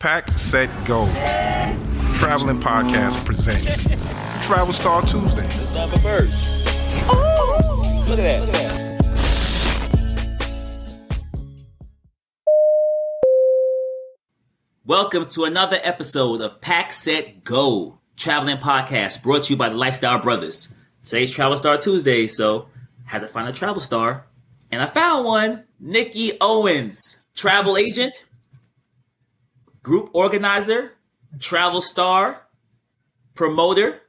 Pack, Set, Go. Traveling Podcast presents Travel Star Tuesdays. Love a bird. Oh, look at that. Welcome to another episode of Pack, Set, Go. Traveling Podcast brought to you by the Lifestyle Brothers. Today's Travel Star Tuesday, so had to find a travel star. And I found one, NIKKI Owens, travel agent, group organizer, travel star, promoter.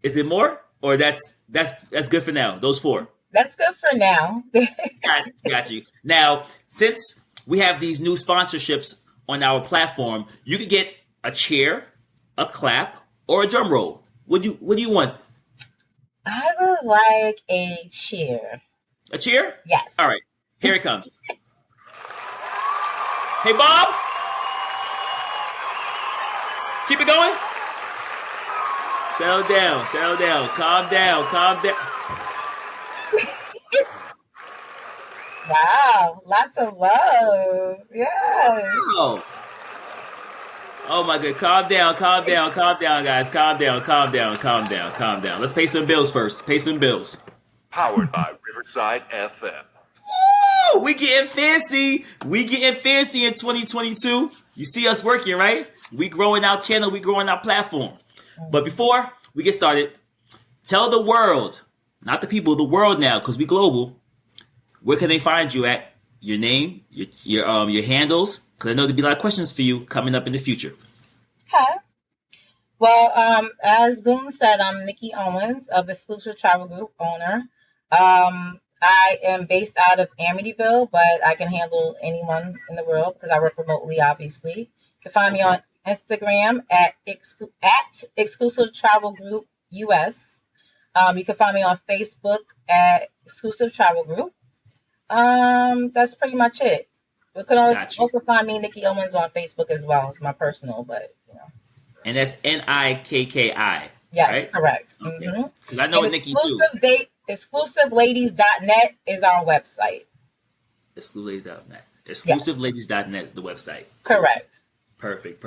Is it more? Or that's good for now, those four? That's good for now. Got you. Now, since we have these new sponsorships on our platform, you can get a chair, a clap, or a drum roll. What do you want? I would like a chair. A chair? Yes. All right. Here it comes. Hey, Bob. Keep it going. Settle down. Calm down. Wow. Lots of love. Yeah. Oh my God. Calm down, guys. Calm down. Let's pay some bills first. Powered by Riverside FM. Woo! We getting fancy in 2022. You see us working, right? We growing our channel, we growing our platform. But before we get started, tell the world, not the people, the world now, because we global. Where can they find you at? Your name, your handles, because I know there'll be a lot of questions for you coming up in the future. Okay. Well, as Boone said, I'm NIKKI Owens of Exclusive Travel Group owner. I am based out of Amityville, but I can handle anyone in the world because I work remotely, obviously. You can find me on Instagram at Exclusive Travel Group US. You can find me on Facebook at Exclusive Travel Group. That's pretty much it. You can also find me NIKKI Owens on Facebook as well. It's my personal, but you know. And that's NIKKI. Yes, right? Correct. Okay. Mm-hmm. Because I know NIKKI too. Exclusiveladies.net is our website. Exclusiveladies.net. Exclusiveladies.net is the website. Correct. Perfect.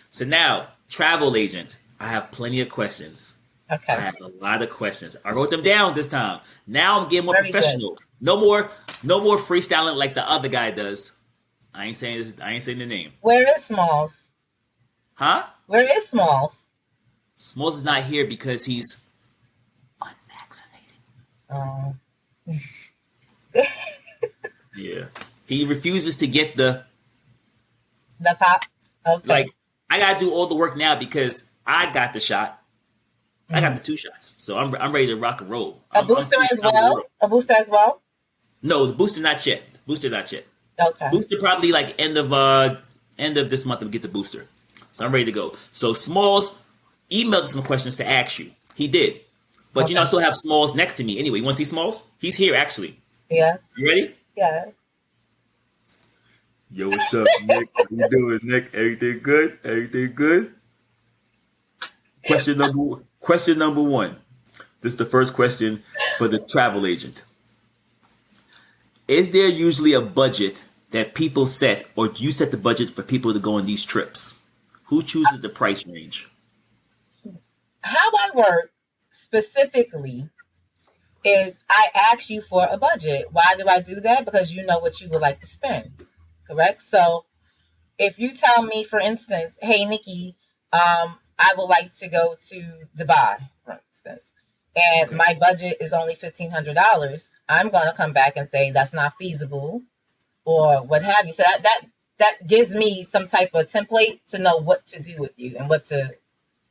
So now, travel agent, I have plenty of questions. Okay. I have a lot of questions. I wrote them down this time. Now I'm getting more Very professional. Good. No more freestyling like the other guy does. I ain't saying the name. Where is Smalls? Huh? Where is Smalls? Smalls is not here because he's unvaccinated. Yeah. He refuses to get the pop. Okay. Like, I gotta do all the work now because I got the shot. I got the 2 shots, so I'm ready to rock and roll. A booster as well. No, the booster not yet. Okay. Booster probably like end of this month we'll get the booster. So I'm ready to go. So Smalls emailed us some questions to ask you. He did, but okay. I still have Smalls next to me. Anyway, you want to see Smalls? He's here actually. Yeah. You ready? Yeah. Yo, what's up, Nick? How you doing, Nick? Everything good? Question number 1. This is the first question for the travel agent. Is there usually a budget that people set, or do you set the budget for people to go on these trips? Who chooses the price range? How I work specifically is I ask you for a budget. Why do I do that? Because you know what you would like to spend. Correct? So if you tell me, for instance, hey, NIKKI, I would like to go to Dubai, for instance, and my budget is only $1,500, I'm going to come back and say that's not feasible or what have you. So that gives me some type of template to know what to do with you and what to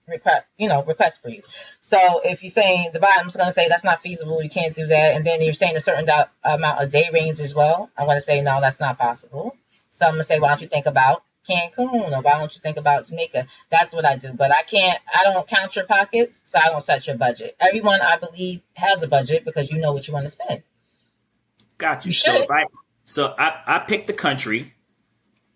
request for you. So if you're saying Dubai, I'm just going to say that's not feasible. You can't do that. And then you're saying a certain amount of day range as well. I want to say, no, that's not possible. So I'm going to say, why don't you think about Cancun, or why don't you think about Jamaica? That's what I do. But I don't count your pockets, so I don't set your budget. Everyone, I believe, has a budget because you know what you want to spend. Got you. You So I pick the country.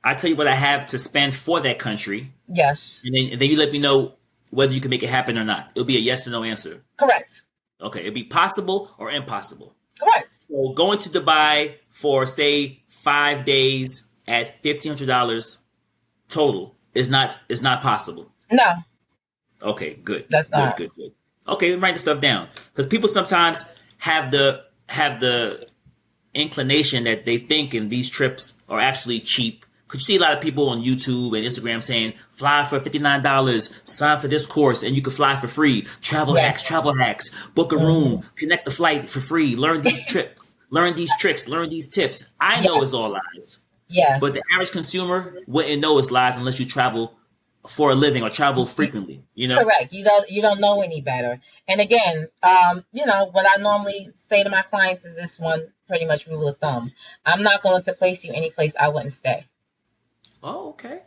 I tell you what I have to spend for that country. Yes. And then you let me know whether you can make it happen or not. It'll be a yes or no answer. Correct. Okay. It'll be possible or impossible. Correct. So going to Dubai for, say, 5 days at $1,500 total is not possible. No, Okay, good, that's good, not. good, good. Okay, write the stuff down because people sometimes have the inclination that they think in these trips are actually cheap. Could you see a lot of people on YouTube and Instagram saying, fly for $59, sign for this course, and you can fly for free. Yes. Travel hacks, book a room, connect the flight for free, learn these trips, learn these tricks, learn these tips. I know Yes. it's all lies. Yes. But the average consumer wouldn't know it's lies unless you travel for a living or travel frequently, you know? Correct. You don't know any better. And again, what I normally say to my clients is this one pretty much rule of thumb. I'm not going to place you any place I wouldn't stay. Oh, okay.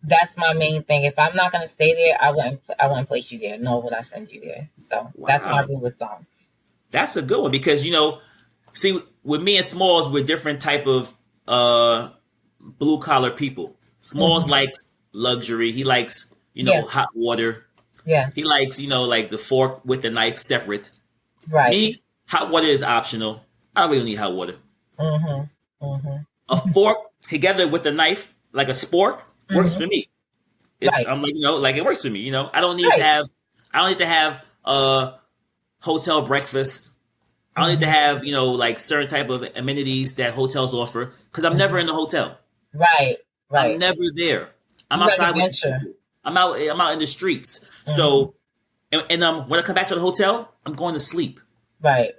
That's my main thing. If I'm not going to stay there, I wouldn't place you there, nor would I send you there. So that's my Wow. rule of thumb. That's a good one because, see, with me and Smalls, we're different type of blue collar people. Smalls likes luxury. He likes, Yeah. hot water. Yeah. He likes, like the fork with the knife separate. Right. Me, hot water is optional. I don't really need hot water. A fork together with a knife, like a spork, works for me. Right. I'm like, it works for me. I don't need Right. to have hotel breakfast. I don't need to have, like certain type of amenities that hotels offer because I'm never in the hotel. Right. I'm never there. I'm You like outside with adventure. people. I'm out in the streets. So, and when I come back to the hotel, I'm going to sleep. Right.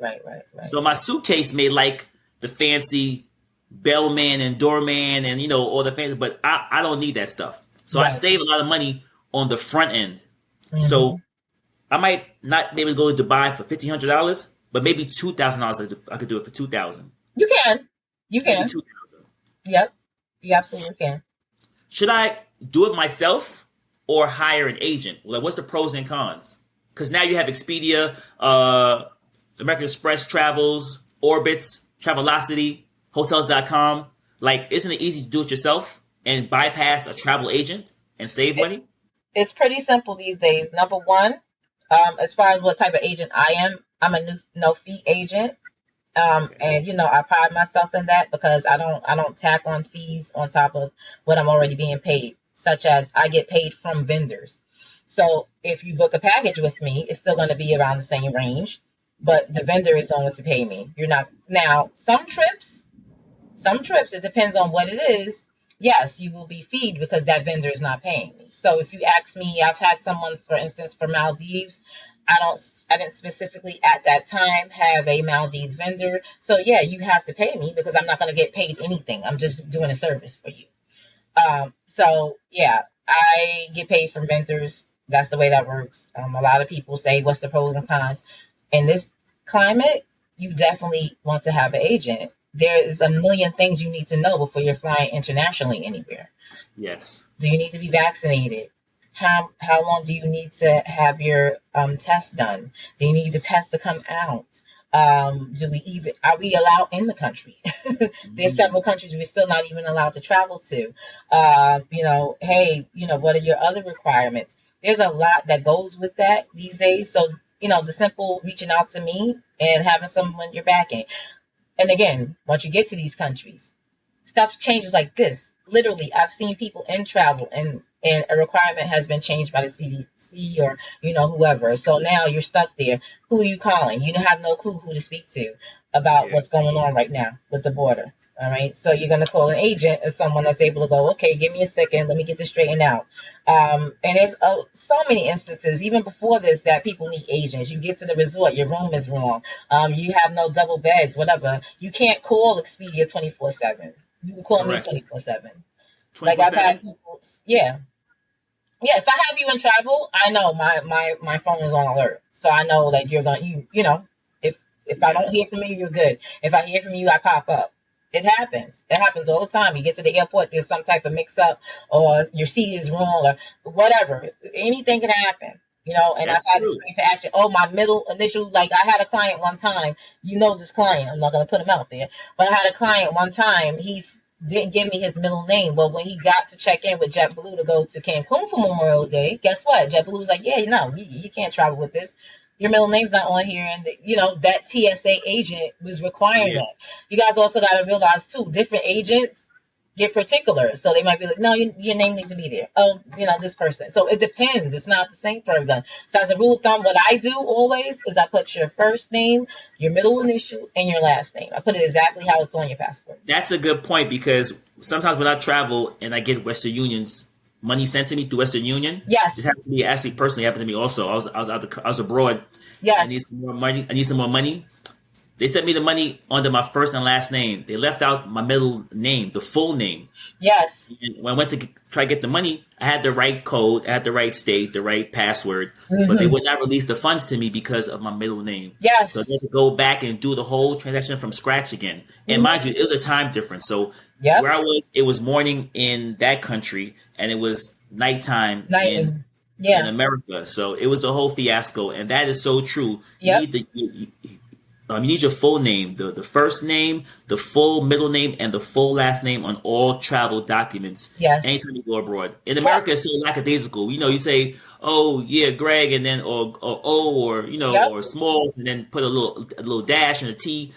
So my suitcase may like the fancy bellman and doorman and all the fancy, but I don't need that stuff. So I Right. save a lot of money on the front end. So I might not be able to go to Dubai for $1,500, but maybe $2,000. I could do it for $2,000. You can. Maybe $2,000. Yep. You absolutely can. Should I do it myself or hire an agent? Like, what's the pros and cons? Because now you have Expedia, American Express Travels, Orbitz, Travelocity, Hotels.com. Like, isn't it easy to do it yourself and bypass a travel agent and save money? It's pretty simple these days. Number one, as far as what type of agent I am, I'm a no fee agent. And I pride myself in that because I don't tack on fees on top of what I'm already being paid, such as I get paid from vendors. So if you book a package with me, it's still going to be around the same range, but the vendor is going to pay me. You're not now. Some trips, it depends on what it is. Yes, you will be feed because that vendor is not paying me. So if you ask me, I've had someone, for instance, for Maldives. I didn't specifically at that time have a Maldives vendor. So yeah, you have to pay me because I'm not going to get paid anything. I'm just doing a service for you. So yeah, I get paid from vendors. That's the way that works. A lot of people say, what's the pros and cons? In this climate, you definitely want to have an agent. There is a million things you need to know before you're flying internationally anywhere. Yes. Do you need to be vaccinated? How long do you need to have your test done? Do you need the test to come out? Are we allowed in the country? There's several countries we're still not even allowed to travel to. What are your other requirements? There's a lot that goes with that these days. So, the simple reaching out to me and having someone you're backing. And again, once you get to these countries, stuff changes like this. Literally, I've seen people in travel and a requirement has been changed by the CDC or, whoever. So now you're stuck there. Who are you calling? You have no clue who to speak to about what's going on right now with the border. All right. So you're going to call an agent or someone that's able to go, okay, give me a second. Let me get this straightened out. And there's so many instances, even before this, that people need agents. You get to the resort, your room is wrong. You have no double beds, whatever. You can't call Expedia 24/7. You can call Correct. me 24/7. Like I've had people, yeah. Yeah, if I have you in travel, I know my phone is on alert. So I know that you're going, if I don't hear from you, you're good. If I hear from you, I pop up. It happens. It happens all the time. You get to the airport, there's some type of mix up or your seat is wrong or whatever. Anything can happen, and That's I've had true. experience to action. Oh, my middle initial, like I had a client one time, this client, I'm not going to put him out there, but I had a client one time, he didn't give me his middle name. Well, when he got to check in with JetBlue to go to Cancun for Memorial Day, guess what? JetBlue was like, yeah, you can't travel with this. Your middle name's not on here. And, that TSA agent was requiring that. You guys also got to realize, too, different agents get particular. So they might be like, no, your name needs to be there. Oh, this person. So it depends. It's not the same for everyone. So as a rule of thumb, what I do always is I put your first name, your middle initial, and your last name. I put it exactly how it's on your passport. That's a good point, because sometimes when I travel and I get Western Union's money sent to me through Western Union, Yes. this happened to me, actually personally happened to me also. I was abroad. Yes. I need some more money. They sent me the money under my first and last name. They left out my middle name, the full name. Yes. And when I went to try to get the money, I had the right code, I had the right state, the right password, but they would not release the funds to me because of my middle name. Yes. So they had to go back and do the whole transaction from scratch again. And mind you, it was a time difference. So where I was, it was morning in that country, and it was nighttime in America. So it was a whole fiasco, and that is so true. You need your full name, the first name, the full middle name, and the full last name on all travel documents. Yes. Anytime you go abroad. In America, it's so lackadaisical. You say, oh yeah, Greg, and then or small, and then put a little dash and a T.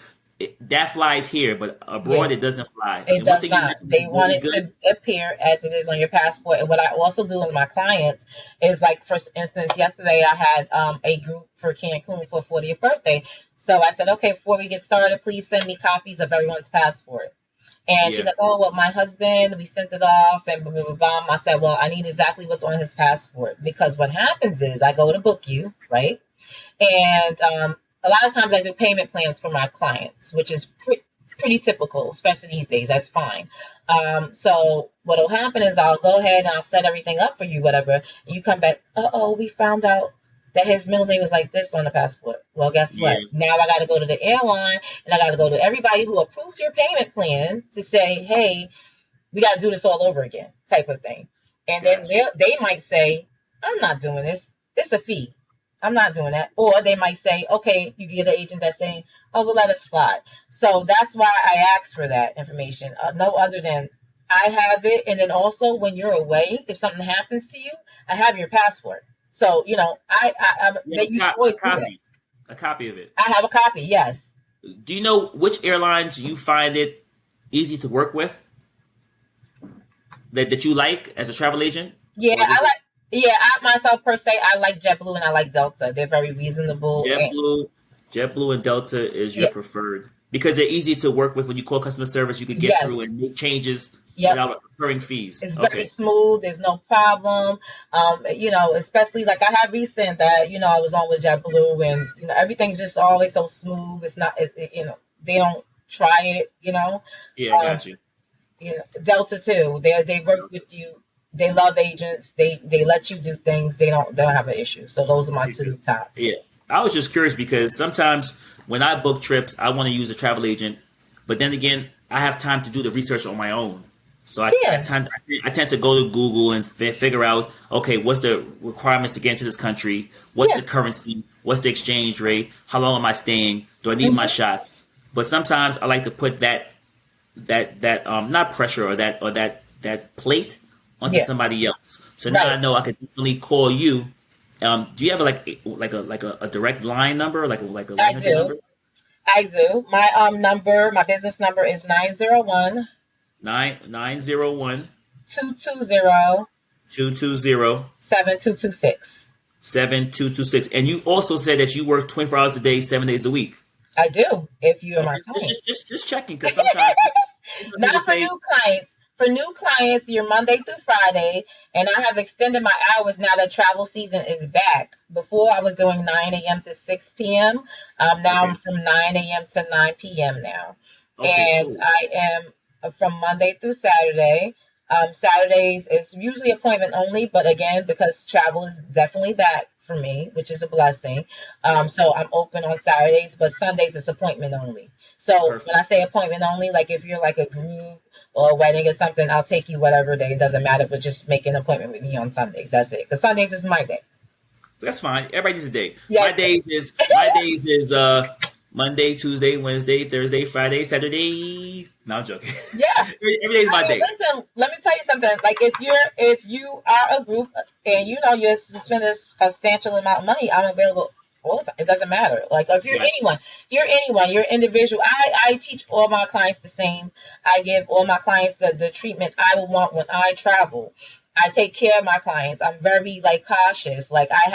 That flies here, but abroad it doesn't fly. It does not. They want it to appear as it is on your passport. And what I also do with my clients is, like, for instance, yesterday I had a group for Cancun for 40th birthday. So I said, okay, before we get started, please send me copies of everyone's passport. And she's like, oh, well, my husband, we sent it off, and blah, blah, blah, blah. I said, well, I need exactly what's on his passport, because what happens is I go to book you, right? And a lot of times I do payment plans for my clients, which is pretty typical, especially these days. That's fine. So what will happen is I'll go ahead and I'll set everything up for you, whatever. And you come back, we found out that his middle name was like this on the passport. Well, guess what? Now I got to go to the airline, and I got to go to everybody who approved your payment plan to say, hey, we got to do this all over again, type of thing. And then they might say, I'm not doing this. It's a fee. I'm not doing that. Or they might say, okay, you get an agent that's saying, oh, we'll let it fly. So that's why I asked for that information. No other than I have it. And then also when you're away, if something happens to you, I have your passport. So, a copy of it. I have a copy, yes. Do you know which airlines you find it easy to work with? That you like as a travel agent? Yeah, I myself per se, I like JetBlue and I like Delta. They're very reasonable. JetBlue and Delta is your preferred, because they're easy to work with. When you call customer service, you can get through and make changes without incurring fees. It's very smooth. There's no problem. Especially like I have recent that, I was on with JetBlue, and, everything's just always so smooth. It's not, they don't try it, Yeah, I got you. Delta too. They work with you. They love agents. They let you do things. They don't have an issue. So those are my two tops. Yeah. I was just curious, because sometimes when I book trips, I want to use a travel agent, but then again, I have time to do the research on my own. So I tend to go to Google and figure out, okay, what's the requirements to get into this country? What's the currency? What's the exchange rate? How long am I staying? Do I need my shots? But sometimes I like to put that not pressure or that plate onto somebody else. So now I know I could definitely call you. Do you have a direct line number, like a 100 number? I do. My business number is 901 901 220 7226. 7226. And you also said that you work 24 hours a day, 7 days a week. I do. If you are my client. Just checking, because sometimes not for new clients. For new clients, you're Monday through Friday, and I have extended my hours now that travel season is back. Before, I was doing 9 a.m. to 6 p.m. Now I'm from 9 a.m. to 9 p.m. now. Cool. I am from Monday through Saturday. Saturdays is usually appointment only, but again, because travel is definitely back for me, which is a blessing. So I'm open on Saturdays, but Sundays is appointment only. So when I say appointment only, like if you're like a group or a wedding or something, I'll take you whatever day. It doesn't matter, but just make an appointment with me on Sundays. That's it. Because Sundays is my day. That's fine. Everybody needs a day. Yes. My days is Monday, Tuesday, Wednesday, Thursday, Friday, Saturday. No, I'm joking. Yeah. Every day is my day. Listen, let me tell you something. Like if you are a group and you're spending a substantial amount of money, I'm available all the time. It doesn't matter. Like if you're Gotcha. anyone, you're individual. I teach all my clients the same. I give all my clients the treatment I would want when I travel. I take care of my clients. I'm very like cautious. Like I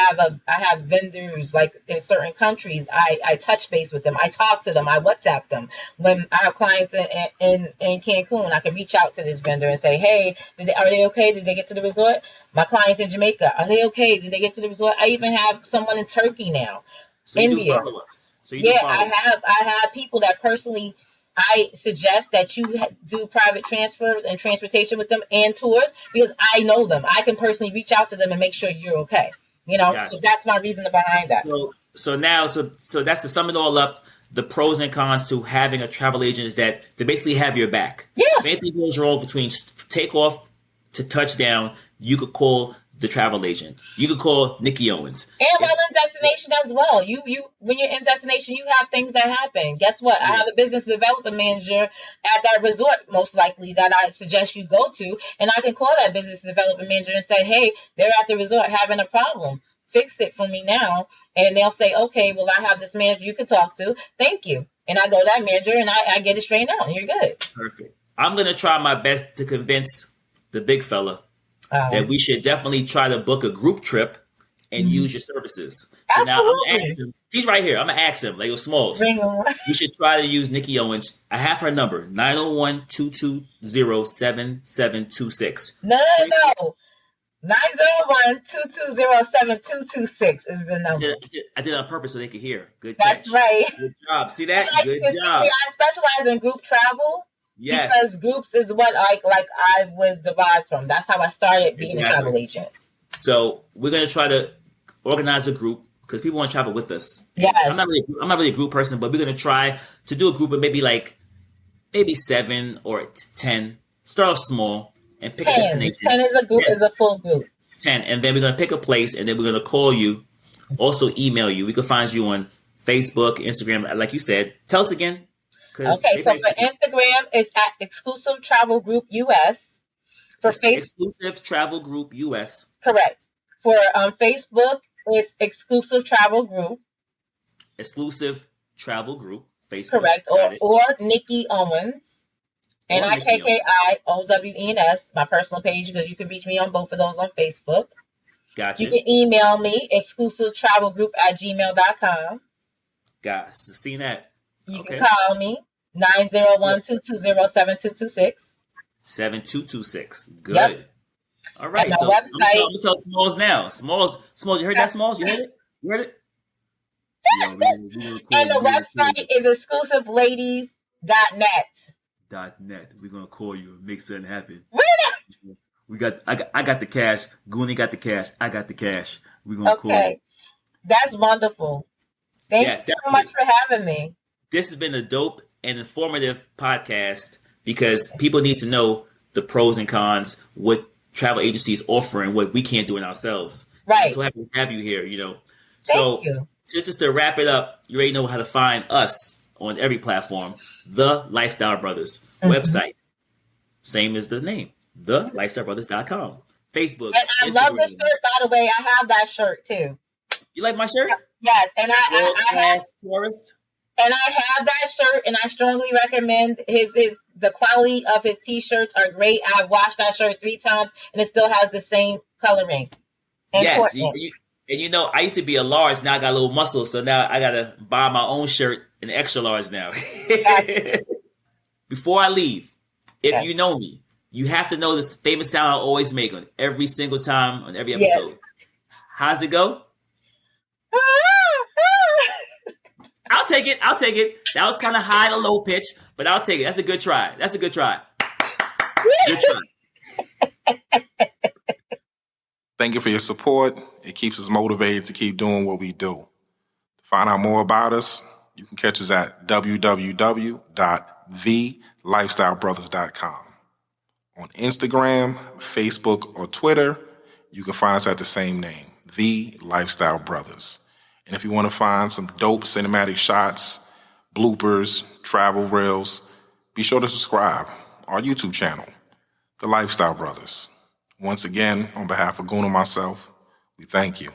have vendors like in certain countries. I touch base with them. I talk to them. I WhatsApp them. When I have clients in Cancun, I can reach out to this vendor and say, hey, are they okay? Did they get to the resort? My clients in Jamaica, are they okay? Did they get to the resort? I even have someone in Turkey now. So you India. do follow-ups. So you do Yeah, follow-ups. I have people that personally I suggest that you do private transfers and transportation with them and tours because I know them. I can personally reach out to them and make sure you're okay. Gotcha. So that's my reason behind that. So that's to sum it all up. The pros and cons to having a travel agent is that they basically have your back. Yes. If anything goes wrong between takeoff to touchdown, you could call the travel agent. You could call Nikki Owens. And while in destination as well. You when you're in destination, you have things that happen. Guess what? I have a business development manager at that resort, most likely, that I suggest you go to. And I can call that business development manager and say, hey, they're at the resort having a problem. Fix it for me now. And they'll say, okay, well, I have this manager you can talk to. Thank you. And I go to that manager and I get it straightened out and you're good. Perfect. I'm going to try my best to convince the big fella that we should definitely try to book a group trip and use your services. So Absolutely. now I'm going to ask him. He's right here. I'm going to ask him, Lego Smalls. You should try to use Nikki Owens. I have her number, 901-220-7726. No. 901-220-7226 is the number. I did it on purpose so they could hear. Good That's catch. right. Good job. See that? Good I job. specialize in group travel. Yes. Because groups is what I would derive from. That's how I started being a travel agent. So we're gonna try to organize a group because people want to travel with us. Yes. I'm not really a group person, but we're gonna try to do a group of maybe 7 or 10. Start off small and pick a destination. 10 is a group, 10. is a full group. 10, and then we're gonna pick a place, and then we're gonna call you. Also, email you. We can find you on Facebook, Instagram, like you said. Tell us again. Okay, so for Instagram, it's at Exclusive Travel Group US. For Facebook, Exclusive Travel Group US. Correct. For Facebook, it's Exclusive Travel Group. Exclusive Travel Group. Facebook. Correct. Or Nikki Owens. NIKKIOWENS, my personal page, because you can reach me on both of those on Facebook. Gotcha. You can email me, exclusivetravelgroup@gmail.com. Guys, seen that. You can call me, 901-220-7226. 7226. Good. Yep. All right. And my So website. I'm gonna tell Smalls now. Smalls, you heard that, Smalls? You heard it? And the website is exclusiveladies.net. .net. We're gonna call you and make something happen. Really? I got the cash. Goonie got the cash. I got the cash. We're gonna call you. Okay. That's wonderful. Thank you so much for having me. This has been a dope and informative podcast because people need to know the pros and cons, what travel agencies offer and what we can't do it ourselves. Right. I'm so happy to have you here, Thank you. So just to wrap it up, you already know how to find us on every platform. The Lifestyle Brothers website. Same as the name. TheLifestyleBrothers.com. Facebook. And I love the shirt, by the way. I have that shirt too. You like my shirt? Yes. And I have tourist. And I have that shirt, and I strongly recommend the quality of his t-shirts are great. I've washed that shirt 3 times, and it still has the same coloring. Yes, and I used to be a large. Now I got a little muscle, so now I gotta buy my own shirt in extra large now. Before I leave, if you know me, you have to know this famous sound I always make on every single time on every episode. Yes. How's it go? I'll take it. That was kind of high and a low pitch, but I'll take it. That's a good try. Good try. Thank you for your support. It keeps us motivated to keep doing what we do. To find out more about us, you can catch us at www.thelifestylebrothers.com. On Instagram, Facebook, or Twitter, you can find us at the same name, The Lifestyle Brothers. And if you want to find some dope cinematic shots, bloopers, travel reels, be sure to subscribe our YouTube channel, The Lifestyle Brothers. Once again, on behalf of Goon and myself, we thank you.